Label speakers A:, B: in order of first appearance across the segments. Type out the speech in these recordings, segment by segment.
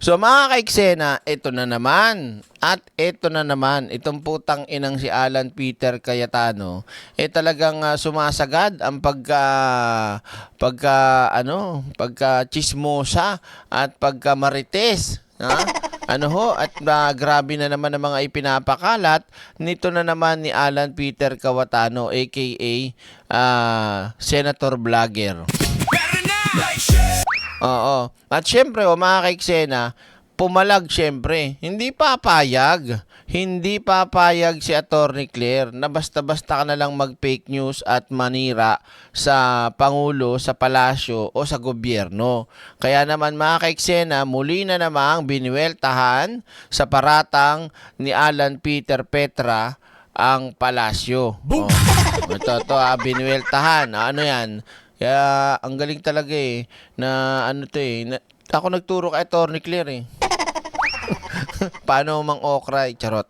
A: So mga kaiksena, ito na naman. At ito na naman, itong putang inang si Alan Peter Cayetano, talagang sumasagad ang pagka chismosa at pagka marites. Ha? At grabe na naman ang mga ipinapakalat nito na naman ni Alan Peter Cayetano aka Senator Vlogger. Oo. At syempre, mga kaiksena, pumalag syempre. Hindi papayag si Attorney Claire na basta-basta ka na lang mag-fake news at manira sa Pangulo, sa Palasyo o sa gobyerno. Kaya naman mga kaiksena, muli na namang biniweltahan sa paratang ni Alan Peter Petra ang Palasyo. Ito, biniweltahan. Ano yan? Kaya ang galing talaga na ako nagturo kay Attorney Claire Paano mang okra, charot.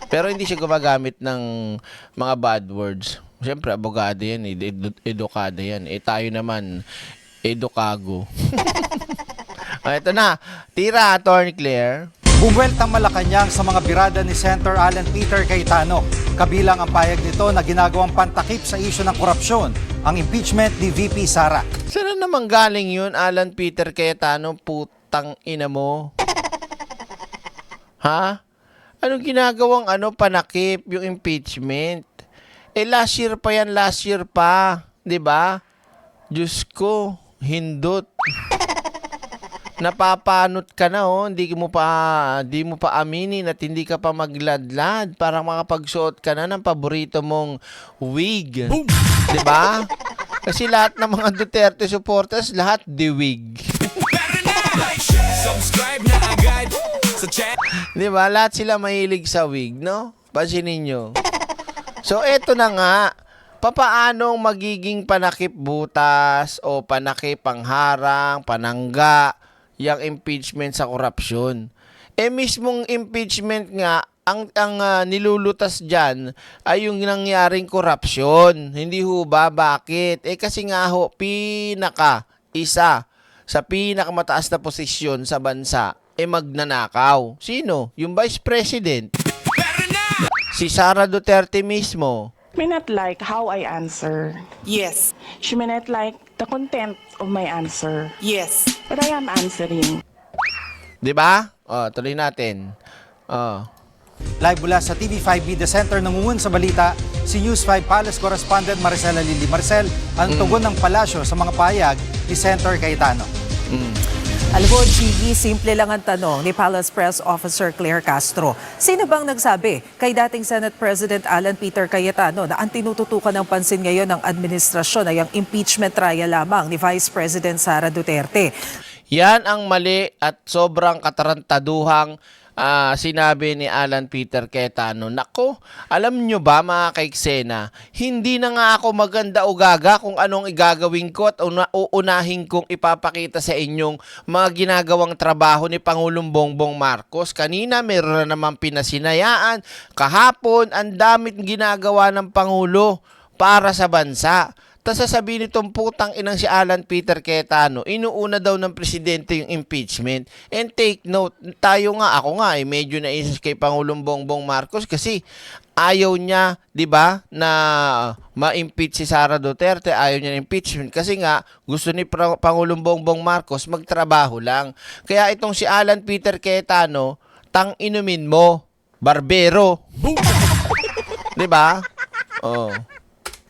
A: Pero hindi siya gumagamit ng mga bad words. Siyempre, abogado yan edukado yan. Tayo naman, edukago. Ito na, tira Attorney Claire.
B: Bumweltang Malacanang sa mga birada ni Senator Alan Peter Cayetano. Kabilang ang payag nito na ginagawang pantakip sa isyu ng korupsyon, ang impeachment ni VP Sara.
A: Saan naman galing yun, Alan Peter Cayetano? Putang ina mo. Ha? Anong ginagawang panakip yung impeachment? Last year pa. 'Di ba? Diyos ko, hindot. Napapanot ka na hindi mo pa aminin at hindi ka pa magladlad para makapagsuot ka na ng paborito mong wig. 'Di ba? Kasi lahat ng mga Duterte supporters, lahat wig.
C: Subscribe na agad sa channel.
A: 'Di ba? Lahat sila mahilig sa wig, no? Pansinin nyo. So eto na nga, papaanong magiging panakip butas o panakip pangharang, panangga yung impeachment sa korupsyon. Mismong impeachment nga, ang nilulutas dyan ay yung nangyaring korupsyon. Hindi ho ba? Bakit? Kasi nga ho, isa sa pinakamataas na posisyon sa bansa, magnanakaw. Sino? Yung Vice President. Si Sara Duterte mismo.
D: May not like how I answer.
C: Yes.
D: She may not like the content of my answer.
C: Yes.
D: But I am answering.
A: 'Di ba? Tuloy natin.
B: Live mula sa TV5 Media Center, nangungun sa balita si News 5 Palace Correspondent Maricela Lili. Maricel, ang tugon ng palasyo sa mga payag ni Senator Cayetano.
E: Alam mo, Gigi, simple lang ang tanong ni Palace Press Officer Claire Castro. Sino bang nagsabi kay dating Senate President Alan Peter Cayetano na ang tinututukan ng pansin ngayon ng administrasyon ay ang impeachment trial lamang ni Vice President Sara Duterte?
A: Yan ang mali at sobrang katarantaduhang sinabi ni Alan Peter Cayetano. Nako, alam nyo ba mga kaiksena, hindi na nga ako maganda o gaga kung anong igagawin ko at uunahin kong ipapakita sa inyong mga ginagawang trabaho ni Pangulong Bongbong Marcos. Kanina meron na naman pinasinayaan, kahapon ang damit ginagawa ng Pangulo para sa bansa. Tapos sasabihin nitong putang inang si Alan Peter Cayetano, inuuna daw ng presidente yung impeachment. And take note, ako nga medyo naisas kay Pangulong Bongbong Marcos kasi ayaw niya, 'di ba, na ma-impeach si Sara Duterte, ayaw niya ng impeachment kasi nga gusto ni Pangulong Bongbong Marcos magtrabaho lang. Kaya itong si Alan Peter Cayetano, tang-inumin mo, barbero. 'Di ba?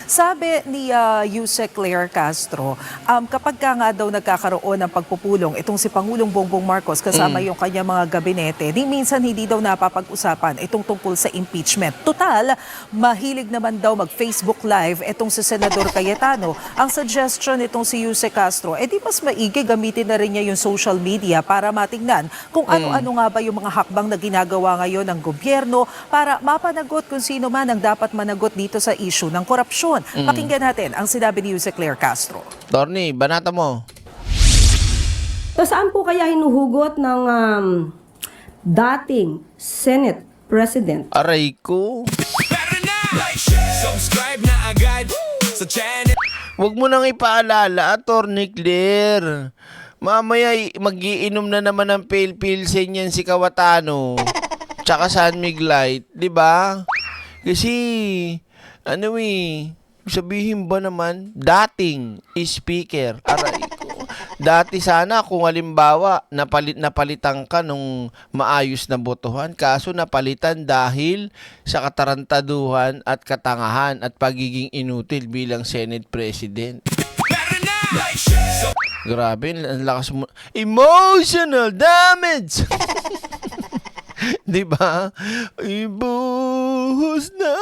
E: Sabi ni Yusek Claire Castro, kapag nga daw nagkakaroon ng pagpupulong itong si Pangulong Bongbong Marcos kasama yung kanyang mga gabinete, minsan hindi daw napapag-usapan itong tungkol sa impeachment. Total, mahilig naman daw mag-Facebook Live itong si Senador Cayetano. Ang suggestion itong si Yusek Castro, di mas maigi gamitin na rin niya yung social media para matingnan kung ano-ano nga ba yung mga hakbang na ginagawa ngayon ng gobyerno para mapanagot kung sino man ang dapat managot dito sa issue ng korupsyon. Pakinggan natin ang sinabi ni Yusek Claire Castro.
A: Torny, banata mo.
F: So saan po kaya hinuhugot ng dating Senate President?
A: Aray ko.
C: Subscribe na agad sa channel.
A: Huwag mo nang ipaalala, Attorney Claire. Mamaya magiinom na naman ng pale pilsen yan si Cayetano. Tsaka San Miglite, 'di ba? Kasi ano sabihin ba naman dating speaker. Aray ko. Dati sana kung halimbawa napalitan ka nung maayos na botohan, kaso napalitan dahil sa katarantaduhan at katangahan at pagiging inutil bilang Senate President. Grabe, ang lakas mo. Emotional damage! Di ba? Ibuhos na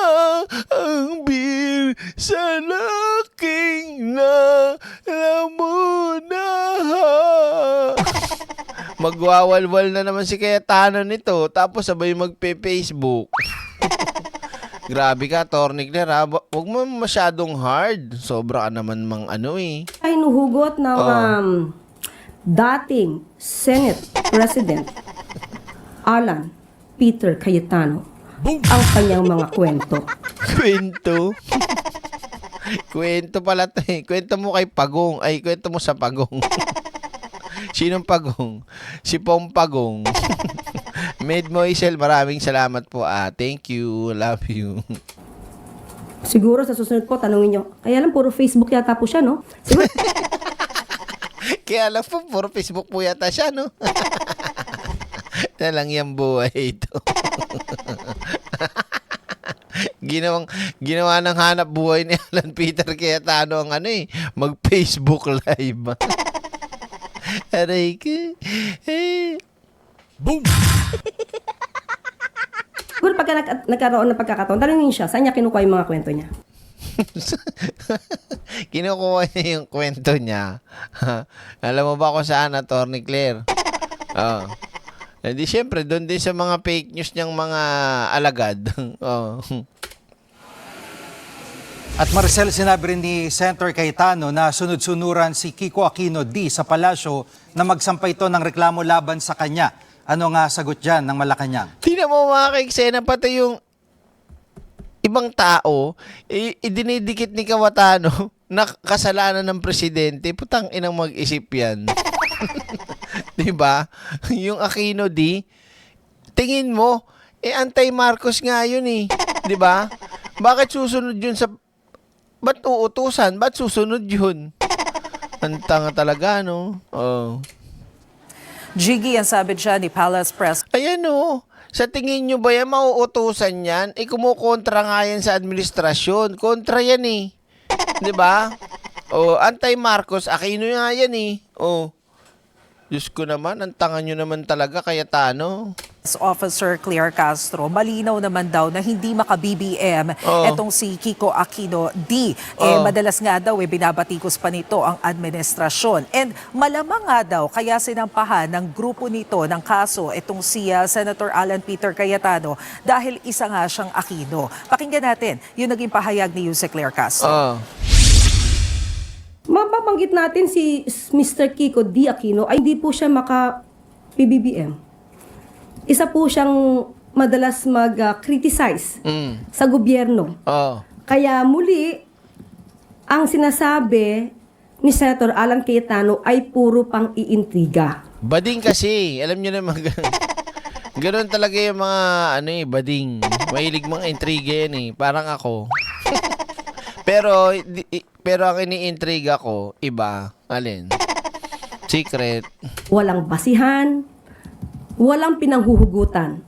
A: ang beer sa laking na lamuna. Magwawalwal na naman si Cayetano nito, tapos sabay magpe-Facebook. Grabe ka, Tornicler, ha? Huwag mo masyadong hard. Sobra ka naman mang
F: Ay hinuhugot ng dating Senate President Alan Peter Cayetano ang kanyang mga kwento.
A: Kwento? Kwento pala to eh. Kwento mo kay Pagong. Ay, kwento mo sa Pagong. Sinong Pagong? Si Pong Pagong. Med Moisel, maraming salamat po. Thank you. Love you.
F: Siguro sa susunod po, tanungin nyo, kaya lang puro Facebook yata po siya, no? Siguro,
A: Kaya alam po, puro Facebook po yata siya, no? Na lang yung buhay ito. Ginawa ng hanap buhay ni Alan Peter Cayetano ang mag-Facebook live. Aray ko.
C: Boom!
F: siguro pagka nagkaroon ng pagkakataon, tanungin siya, saan niya kinukuha yung mga kwento niya?
A: Kinukuha niya yung kwento niya. Alam mo ba kung saan, Atty. Claire? Di syempre, doon din sa mga fake news niyang mga alagad.
B: At Maricel, sinabi rin ni Senator Cayetano na sunod-sunuran si Kiko Aquino D. sa palasyo na magsampay ito ng reklamo laban sa kanya. Ano nga sagot dyan ng Malacanang?
A: Tingnan mo mga kaiksena, pati yung ibang tao, idinidikit ni Cayetano na kasalanan ng presidente. Putang inang mag-isip yan. Diba? Yung Aquino D, tingin mo, anti-Marcos nga yun eh. Diba? Bakit susunod yun sa... Ba't uutusan? Ba't susunod yun? Ang tanga talaga, no?
E: Jiggy, ang sabi dyan ni Palace Press.
A: Ayan o. Sa tingin nyo ba yan, mauutusan yan? Kumukontra nga yan sa administrasyon. Kontra yan eh. Diba? Anti-Marcos, Aquino nga yan eh. Diyos ko naman, ang tanga nyo naman talaga, Cayetano.
E: Officer Claire Castro, malinaw naman daw na hindi maka-BBM etong si Kiko Aquino D. Madalas nga daw binabatikos pa nito ang administrasyon. And malamang nga daw kaya sinampahan ng grupo nito ng kaso etong si Senator Alan Peter Cayetano dahil isa nga siyang Aquino. Pakinggan natin yung naging pahayag ni Yuse Claire Castro.
F: Mapapanggit natin si Mr. Kiko D. Aquino ay hindi po siya maka-PBBM. Isa po siyang madalas mag-criticize sa gobyerno. Kaya muli, ang sinasabi ni Senator Alan Cayetano ay puro pang iintriga.
A: Bading kasi. Alam nyo naman, ganoon talaga yung mga bading. Mahilig mga intriga yan eh. Parang ako. Pero ang iniintriga ko, iba. Alin? Secret.
F: Walang basihan, walang pinanghuhugutan.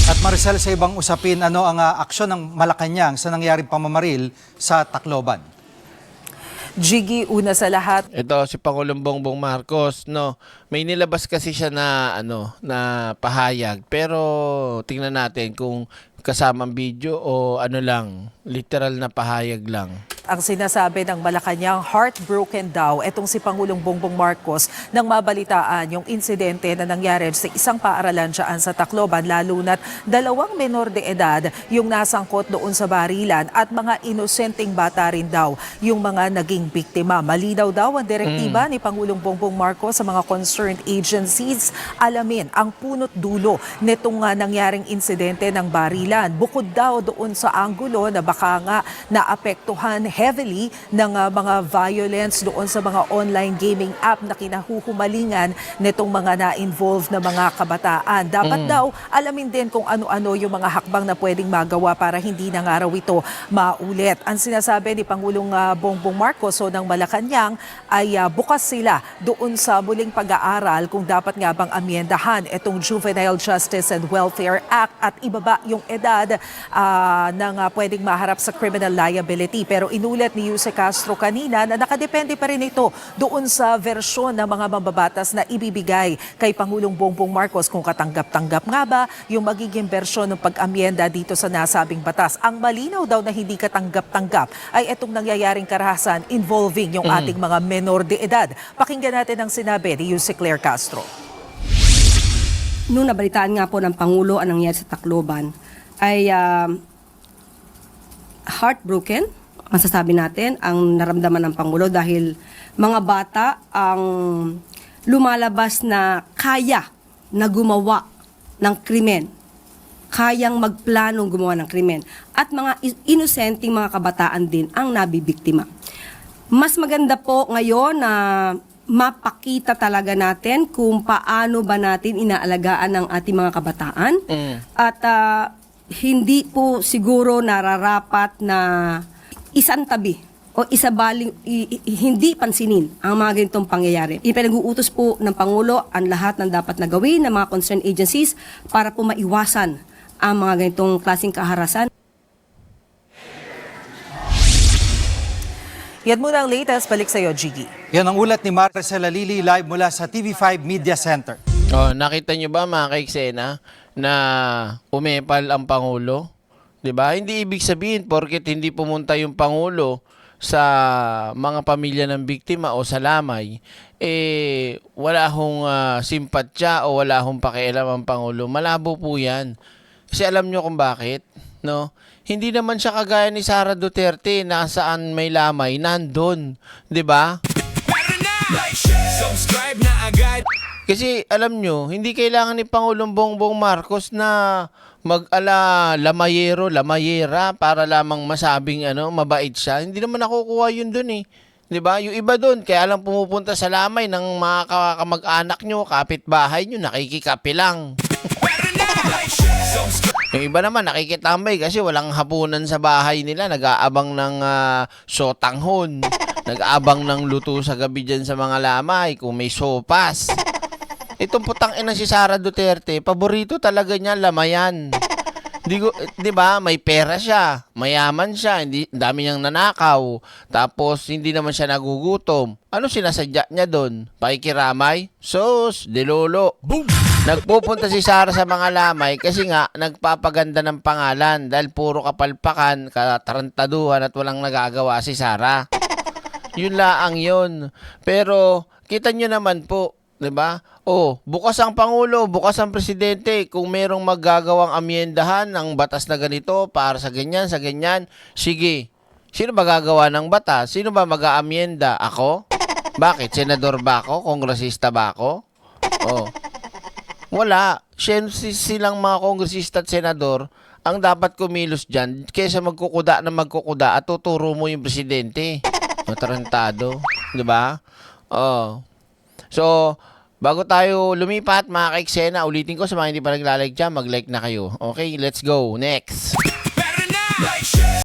B: At Maricel, sa ibang usapin, ano ang aksyon ng Malacanang sa nangyaring pamamaril sa Tacloban?
E: Jiggy, una sa lahat,
A: Ito si Pangulong Bongbong Marcos, no. May nilabas kasi siya na na pahayag, pero tingnan natin kung kasamang video o lang, literal na pahayag lang.
E: ang sinasabi ng Malacanang, heartbroken daw etong si Pangulong Bongbong Marcos nang mabalitaan yung insidente na nangyari sa isang paaralan dyan sa Tacloban, lalo na't 2 menor de edad yung nasangkot doon sa barilan at mga inosenteng bata rin daw yung mga naging biktima. Malinaw daw ang direktiba ni Pangulong Bongbong Marcos sa mga concerned agencies. Alamin ang punot dulo nitong nangyaring insidente ng barilan. Bukod daw doon sa anggulo na baka nga naapektuhan heavily ng mga violence doon sa mga online gaming app na kinahuhumalingan nitong mga na-involve na mga kabataan. Dapat daw alamin din kung ano-ano yung mga hakbang na pwedeng magawa para hindi na nga raw ito maulit. Ang sinasabi ni Pangulong Bongbong Marcos o ng Malacanang ay bukas sila doon sa muling pag-aaral kung dapat nga bang amyendahan itong Juvenile Justice and Welfare Act at ibaba yung edad ng pwedeng maharap sa criminal liability. Pero inulat ni Jose Castro kanina na nakadepende pa rin ito doon sa versyon ng mga mambabatas na ibibigay kay Pangulong Bongbong Marcos kung katanggap-tanggap nga ba yung magiging versyon ng pag-amyenda dito sa nasabing batas. Ang malinaw daw na hindi katanggap-tanggap ay itong nangyayaring karahasan involving yung ating mga menor de edad. Pakinggan natin ang sinabi ni Jose Claire Castro.
F: Noong nabalitaan nga po ng Pangulo ang nangyari sa Tacloban, ay heartbroken, masasabi natin, ang naramdaman ng Pangulo dahil mga bata ang lumalabas na kaya na gumawa ng krimen, kayang magplanong gumawa ng krimen, at mga inosenteng mga kabataan din ang nabibiktima. Mas maganda po ngayon na mapakita talaga natin kung paano ba natin inaalagaan ang ating mga kabataan at hindi po siguro nararapat na isang tabi o isabaling hindi pansinin ang mga ganitong pangyayari. Ipinag-uutos po ng Pangulo ang lahat ng dapat na gawin ng mga concerned agencies para po maiwasan ang mga ganitong klaseng kaharasan.
E: Yan muna ang latest. Balik sa iyo, Gigi.
B: Yan ang ulat ni Maricel Alili live mula sa TV5 Media Center.
A: Oh, nakita nyo ba mga kaiksena na umepal ang Pangulo? 'Di ba? Hindi ibig sabihin porket hindi pumunta yung Pangulo sa mga pamilya ng biktima o sa lamay, wala hong simpatya o wala hong pakialam ang Pangulo. Malabo po yan. Kasi alam nyo kung bakit, no? Hindi naman siya kagaya ni Sara Duterte na saan may lamay, nandun. 'Di ba?
C: Like, share, subscribe na agad.
A: Kasi alam nyo, hindi kailangan ni Pangulong Bongbong Marcos na mag-ala lamayera para lamang masabing mabait siya. Hindi naman nakukuha yun dun eh. 'Di ba? Yung iba doon, kaya lang pumupunta sa lamay ng mga kamag-anak nyo, kapitbahay nyo, nakikikape lang.
C: Like, share, subscribe.
A: Yung iba naman nakikitambay kasi walang hapunan sa bahay nila, nag-aabang ng sotanghon, nag-aabang ng luto sa gabi dyan sa mga lamay kung may sopas. Itong putang ina si Sara Duterte, paborito talaga niya lamayan. Di ba? May pera siya, mayaman siya, dami niyang nanakaw, tapos hindi naman siya nagugutom. Ano sinasadya niya doon? Pakikiramay? Sos, delolo. Boom! Nagpupunta si Sara sa mga lamay kasi nga nagpapaganda ng pangalan dahil puro kapalpakan, katarantaduhan at walang nagagawa si Sara. Yun laang yun. Pero kita nyo naman po, 'di ba? Oh, bukas ang Pangulo, bukas ang Presidente kung merong maggagawang amyendahan ng batas na ganito para sa ganyan, sige. Sino ba gagawa ng batas? Sino ba mag-aamyenda? Ako? Bakit? Senador ba ako? Kongresista ba ako? Oh. Wala. Silang mga kongresista at senador ang dapat kumilos dyan kaysa magkukuda at tuturo mo yung presidente. Matarantado. 'Di ba? Oh. So, bago tayo lumipat, mga kaiksena, ulitin ko sa mga hindi pa naglalike dyan, mag-like na kayo. Okay, let's go. Next.
C: Like, share.